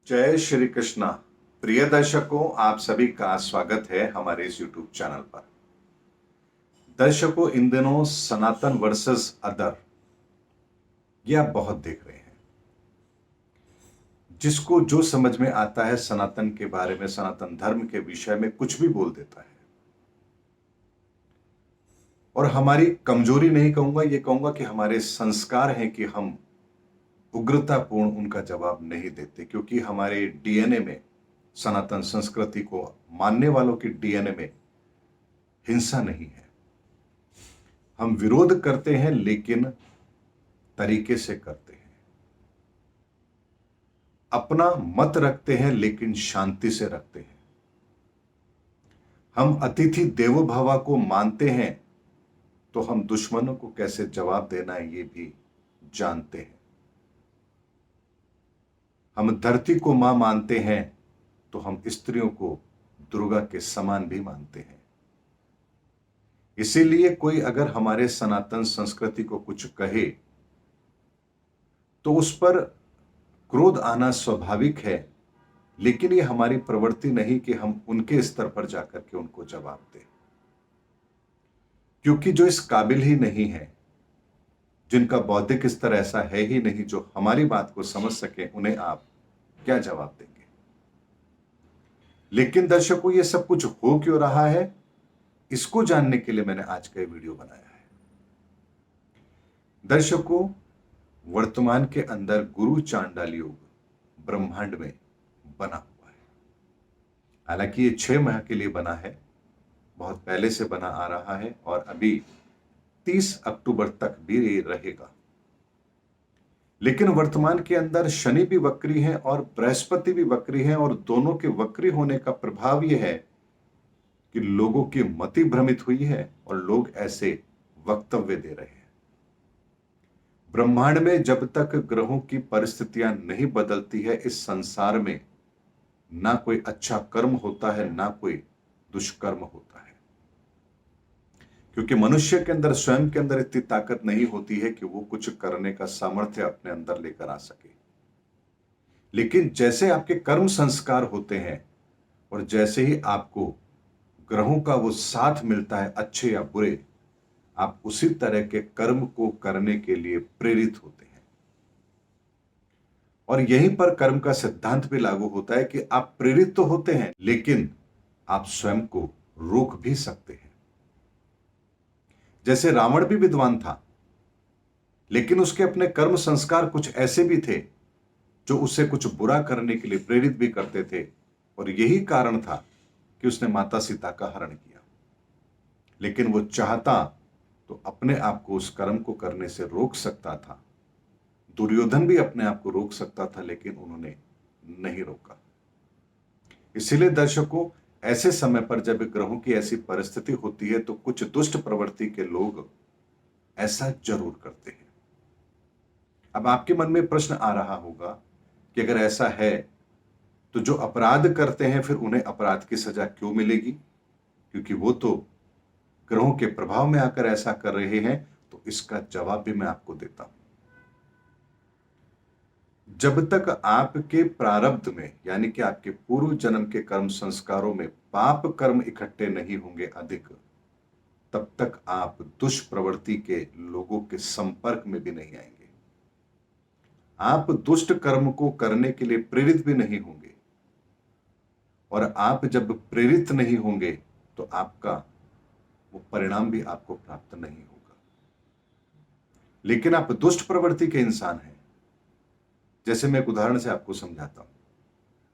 जय श्री कृष्णा। प्रिय दर्शकों, आप सभी का स्वागत है हमारे इस YouTube चैनल पर। दर्शकों, इन दिनों सनातन वर्सेस अदर ये आप बहुत देख रहे हैं। जिसको जो समझ में आता है सनातन के बारे में, सनातन धर्म के विषय में कुछ भी बोल देता है। और हमारी कमजोरी नहीं कहूंगा, ये कहूंगा कि हमारे संस्कार हैं कि हम उग्रतापूर्ण उनका जवाब नहीं देते, क्योंकि हमारे डीएनए में, सनातन संस्कृति को मानने वालों की डीएनए में हिंसा नहीं है। हम विरोध करते हैं लेकिन तरीके से करते हैं। अपना मत रखते हैं लेकिन शांति से रखते हैं। हम अतिथि देवो भव को मानते हैं तो हम दुश्मनों को कैसे जवाब देना है ये भी जानते हैं। हम धरती को मां मानते हैं तो हम स्त्रियों को दुर्गा के समान भी मानते हैं। इसीलिए कोई अगर हमारे सनातन संस्कृति को कुछ कहे तो उस पर क्रोध आना स्वाभाविक है, लेकिन ये हमारी प्रवृत्ति नहीं कि हम उनके स्तर पर जाकर के उनको जवाब दें, क्योंकि जो इस काबिल ही नहीं है, जिनका बौद्धिक स्तर ऐसा है ही नहीं जो हमारी बात को समझ सके, उन्हें आप क्या जवाब देंगे। लेकिन दर्शकों, ये सब कुछ हो क्यों रहा है, इसको जानने के लिए मैंने आज का ये वीडियो बनाया है। दर्शकों, वर्तमान के अंदर गुरु चांडाल युग ब्रह्मांड में बना हुआ है। हालांकि ये 6 माह के लिए बना है, बहुत पहले से बना आ रहा है और अभी 30 अक्टूबर तक भी ये रहेगा। लेकिन वर्तमान के अंदर शनि भी वक्री है और बृहस्पति भी वक्री है, और दोनों के वक्री होने का प्रभाव यह है कि लोगों की मति भ्रमित हुई है और लोग ऐसे वक्तव्य दे रहे हैं। ब्रह्मांड में जब तक ग्रहों की परिस्थितियां नहीं बदलती है, इस संसार में ना कोई अच्छा कर्म होता है ना कोई दुष्कर्म होता है, क्योंकि मनुष्य के अंदर, स्वयं के अंदर इतनी ताकत नहीं होती है कि वो कुछ करने का सामर्थ्य अपने अंदर लेकर आ सके। लेकिन जैसे आपके कर्म संस्कार होते हैं और जैसे ही आपको ग्रहों का वो साथ मिलता है, अच्छे या बुरे, आप उसी तरह के कर्म को करने के लिए प्रेरित होते हैं। और यहीं पर कर्म का सिद्धांत भी लागू होता है कि आप प्रेरित तो होते हैं, लेकिन आप स्वयं को रोक भी सकते हैं। जैसे रावण भी विद्वान था, लेकिन उसके अपने कर्म संस्कार कुछ ऐसे भी थे जो उसे कुछ बुरा करने के लिए प्रेरित भी करते थे, और यही कारण था कि उसने माता सीता का हरण किया। लेकिन वो चाहता तो अपने आप को उस कर्म को करने से रोक सकता था। दुर्योधन भी अपने आप को रोक सकता था, लेकिन उन्होंने नहीं रोका। इसीलिए दर्शकों, ऐसे समय पर जब ग्रहों की ऐसी परिस्थिति होती है तो कुछ दुष्ट प्रवृत्ति के लोग ऐसा जरूर करते हैं। अब आपके मन में प्रश्न आ रहा होगा कि अगर ऐसा है तो जो अपराध करते हैं फिर उन्हें अपराध की सजा क्यों मिलेगी, क्योंकि वो तो ग्रहों के प्रभाव में आकर ऐसा कर रहे हैं। तो इसका जवाब भी मैं आपको देता हूं। जब तक आपके प्रारब्ध में, यानी कि आपके पूर्व जन्म के कर्म संस्कारों में पाप कर्म इकट्ठे नहीं होंगे अधिक, तब तक आप दुष्प्रवृत्ति के लोगों के संपर्क में भी नहीं आएंगे। आप दुष्ट कर्म को करने के लिए प्रेरित भी नहीं होंगे, और आप जब प्रेरित नहीं होंगे तो आपका वो परिणाम भी आपको प्राप्त नहीं होगा। लेकिन आप दुष्ट प्रवृत्ति के इंसान हैं। जैसे मैं एक उदाहरण से आपको समझाता हूं।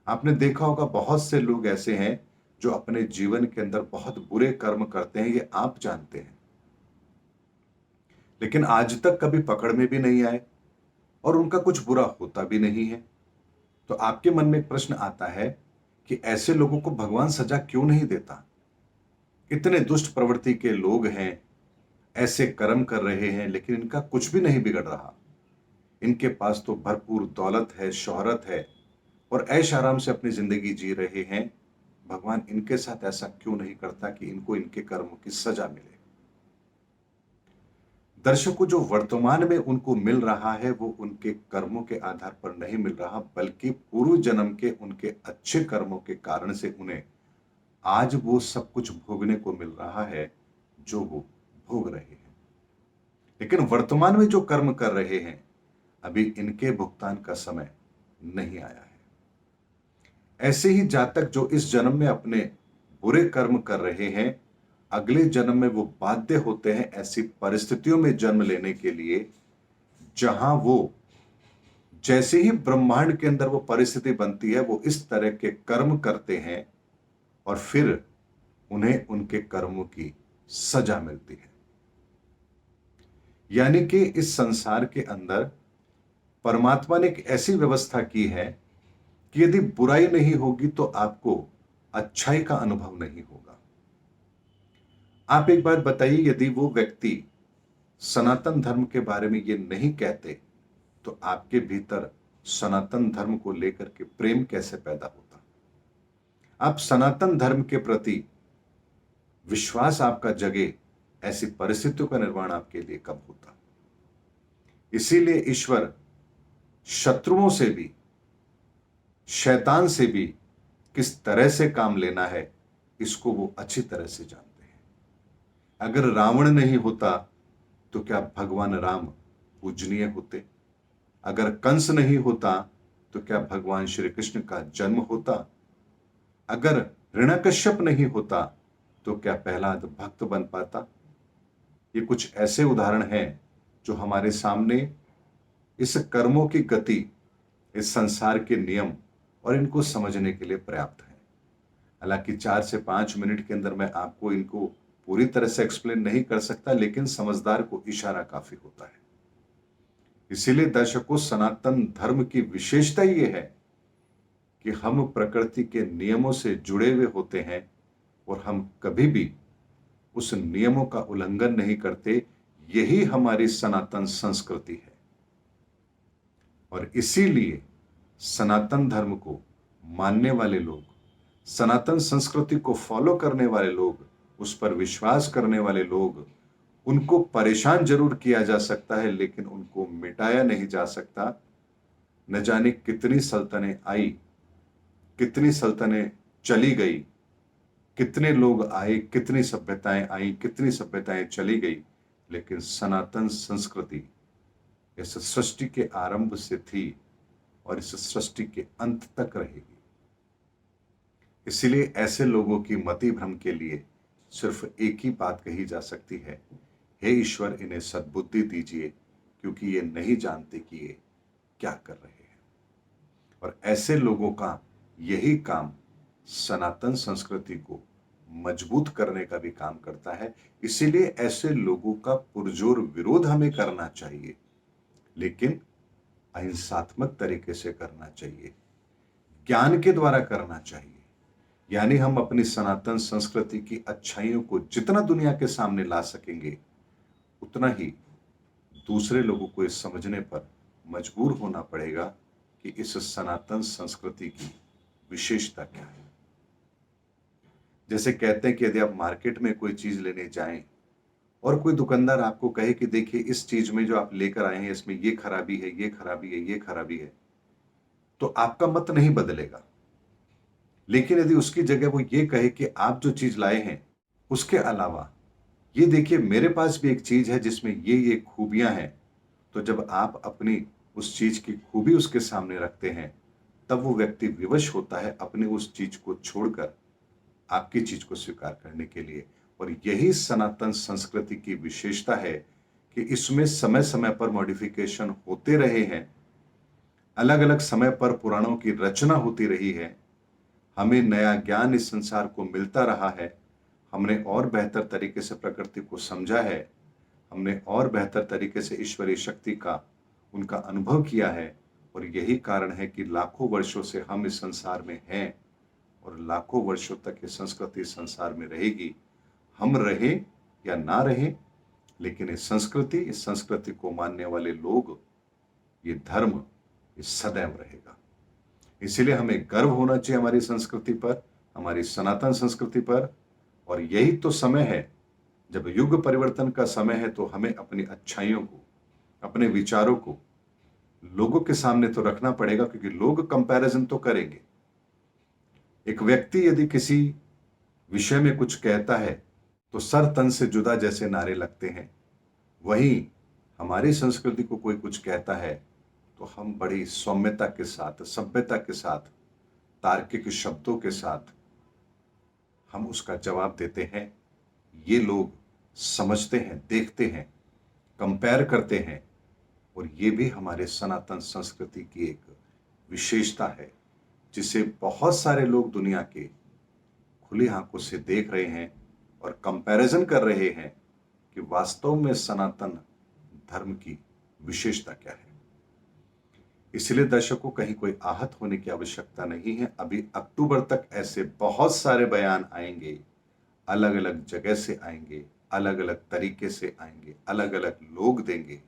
आपने देखा होगा बहुत से लोग ऐसे हैं जो अपने जीवन के अंदर बहुत बुरे कर्म करते हैं, ये आप जानते हैं, लेकिन आज तक कभी पकड़ में भी नहीं आए और उनका कुछ बुरा होता भी नहीं है। तो आपके मन में एक प्रश्न आता है कि ऐसे लोगों को भगवान सजा क्यों नहीं देता। इतने दुष्ट प्रवृत्ति के लोग हैं, ऐसे कर्म कर रहे हैं, लेकिन इनका कुछ भी नहीं बिगड़ रहा। इनके पास तो भरपूर दौलत है, शोहरत है, और ऐश आराम से अपनी जिंदगी जी रहे हैं। भगवान इनके साथ ऐसा क्यों नहीं करता कि इनको इनके कर्मों की सजा मिले। दर्शकों, जो वर्तमान में उनको मिल रहा है वो उनके कर्मों के आधार पर नहीं मिल रहा, बल्कि पूर्व जन्म के उनके अच्छे कर्मों के कारण से उन्हें आज वो सब कुछ भोगने को मिल रहा है जो वो भोग रहे हैं। लेकिन वर्तमान में जो कर्म कर रहे हैं, अभी इनके भुगतान का समय नहीं आया है। ऐसे ही जातक जो इस जन्म में अपने बुरे कर्म कर रहे हैं, अगले जन्म में वो बाध्य होते हैं ऐसी परिस्थितियों में जन्म लेने के लिए जहां वो, जैसे ही ब्रह्मांड के अंदर वो परिस्थिति बनती है, वो इस तरह के कर्म करते हैं और फिर उन्हें उनके कर्मों की सजा मिलती है। यानी कि इस संसार के अंदर परमात्मा ने एक ऐसी व्यवस्था की है कि यदि बुराई नहीं होगी तो आपको अच्छाई का अनुभव नहीं होगा। आप एक बात बताइए, यदि वो व्यक्ति सनातन धर्म के बारे में ये नहीं कहते तो आपके भीतर सनातन धर्म को लेकर के प्रेम कैसे पैदा होता? आप सनातन धर्म के प्रति विश्वास आपका जगे, ऐसी परिस्थितियों का निर्माण आपके लिए कब होता? इसीलिए ईश्वर शत्रुओं से भी, शैतान से भी किस तरह से काम लेना है, इसको वो अच्छी तरह से जानते हैं। अगर रावण नहीं होता तो क्या भगवान राम पूजनीय होते? अगर कंस नहीं होता तो क्या भगवान श्री कृष्ण का जन्म होता? अगर हिरण्यकश्यप नहीं होता तो क्या प्रहलाद भक्त बन पाता? ये कुछ ऐसे उदाहरण हैं जो हमारे सामने इस कर्मों की गति, इस संसार के नियम और इनको समझने के लिए पर्याप्त है। हालांकि 4 से 5 मिनट के अंदर मैं आपको इनको पूरी तरह से एक्सप्लेन नहीं कर सकता, लेकिन समझदार को इशारा काफी होता है। इसीलिए दर्शकों, सनातन धर्म की विशेषता यह है कि हम प्रकृति के नियमों से जुड़े हुए होते हैं और हम कभी भी उस नियमों का उल्लंघन नहीं करते। यही हमारी सनातन संस्कृति है और इसीलिए सनातन धर्म को मानने वाले लोग, सनातन संस्कृति को फॉलो करने वाले लोग, उस पर विश्वास करने वाले लोग, उनको परेशान जरूर किया जा सकता है लेकिन उनको मिटाया नहीं जा सकता। न जाने कितनी सल्तनें आई, कितनी सल्तनें चली गई, कितने लोग आए, कितनी सभ्यताएं आई, कितनी सभ्यताएं चली गई, लेकिन सनातन संस्कृति इस सृष्टि के आरंभ से थी और इस सृष्टि के अंत तक रहेगी। इसलिए ऐसे लोगों की मति भ्रम के लिए सिर्फ एक ही बात कही जा सकती है, हे ईश्वर इन्हें सद्बुद्धि दीजिए, क्योंकि ये नहीं जानते कि ये क्या कर रहे हैं। और ऐसे लोगों का यही काम सनातन संस्कृति को मजबूत करने का भी काम करता है। इसीलिए ऐसे लोगों का पुरजोर विरोध हमें करना चाहिए, लेकिन अहिंसात्मक तरीके से करना चाहिए, ज्ञान के द्वारा करना चाहिए। यानी हम अपनी सनातन संस्कृति की अच्छाइयों को जितना दुनिया के सामने ला सकेंगे, उतना ही दूसरे लोगों को इस समझने पर मजबूर होना पड़ेगा कि इस सनातन संस्कृति की विशेषता क्या है। जैसे कहते हैं कि यदि आप मार्केट में कोई चीज लेने जाएं और कोई दुकानदार आपको कहे कि देखिए इस चीज में जो आप लेकर आए हैं इसमें ये खराबी है, ये खराबी है, ये खराबी है, तो आपका मत नहीं बदलेगा। लेकिन यदि उसकी जगह वो ये कहे कि आप जो चीज लाए हैं उसके अलावा ये देखिए मेरे पास भी एक चीज है जिसमें ये खूबियां हैं, तो जब आप अपनी उस चीज की खूबी उसके सामने रखते हैं, तब वो व्यक्ति विवश होता है अपनी उस चीज को छोड़कर आपकी चीज को स्वीकार करने के लिए। और यही सनातन संस्कृति की विशेषता है कि इसमें समय समय पर मॉडिफिकेशन होते रहे हैं, अलग अलग समय पर पुराणों की रचना होती रही है, हमें नया ज्ञान इस संसार को मिलता रहा है, हमने और बेहतर तरीके से प्रकृति को समझा है, हमने और बेहतर तरीके से ईश्वरीय शक्ति का उनका अनुभव किया है। और यही कारण है कि लाखों वर्षों से हम इस संसार में हैं और लाखों वर्षों तक ये संस्कृति संसार में रहेगी। हम रहें या ना रहें, लेकिन इस संस्कृति को मानने वाले लोग, ये धर्म, ये सदैव रहेगा। इसीलिए हमें गर्व होना चाहिए हमारी संस्कृति पर, हमारी सनातन संस्कृति पर। और यही तो समय है जब युग परिवर्तन का समय है तो हमें अपनी अच्छाइयों को, अपने विचारों को लोगों के सामने तो रखना पड़ेगा, क्योंकि लोग कंपैरिजन तो करेंगे। एक व्यक्ति यदि किसी विषय में कुछ कहता है तो सर तन से जुदा जैसे नारे लगते हैं। वहीं हमारी संस्कृति को कोई कुछ कहता है तो हम बड़ी सौम्यता के साथ, सभ्यता के साथ, तार्किक शब्दों के साथ हम उसका जवाब देते हैं। ये लोग समझते हैं, देखते हैं, कंपेयर करते हैं, और ये भी हमारे सनातन संस्कृति की एक विशेषता है, जिसे बहुत सारे लोग दुनिया के खुली आंखों से देख रहे हैं और कंपैरिजन कर रहे हैं कि वास्तव में सनातन धर्म की विशेषता क्या है। इसलिए दर्शकों, कहीं कोई आहत होने की आवश्यकता नहीं है। अभी अक्टूबर तक ऐसे बहुत सारे बयान आएंगे, अलग अलग जगह से आएंगे, अलग अलग तरीके से आएंगे, अलग अलग लोग देंगे।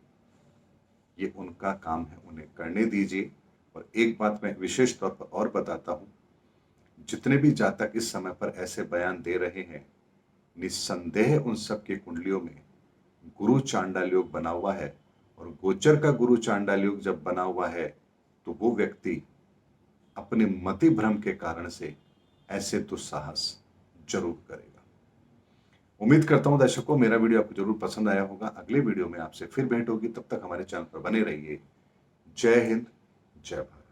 ये उनका काम है, उन्हें करने दीजिए। और एक बात मैं विशेष तौर पर और बताता हूं, जितने भी जातक इस समय पर ऐसे बयान दे रहे हैं, निस्संदेह उन सब की कुंडलियों में गुरु चांडाल योग बना हुआ है। और गोचर का गुरु चांडाल योग जब बना हुआ है तो वो व्यक्ति अपने मति भ्रम के कारण से ऐसे दुस्साहस जरूर करेगा। उम्मीद करता हूं दर्शकों, मेरा वीडियो आपको जरूर पसंद आया होगा। अगले वीडियो में आपसे फिर भेंट होगी, तब तक हमारे चैनल पर बने रहिए। जय हिंद, जय भारत।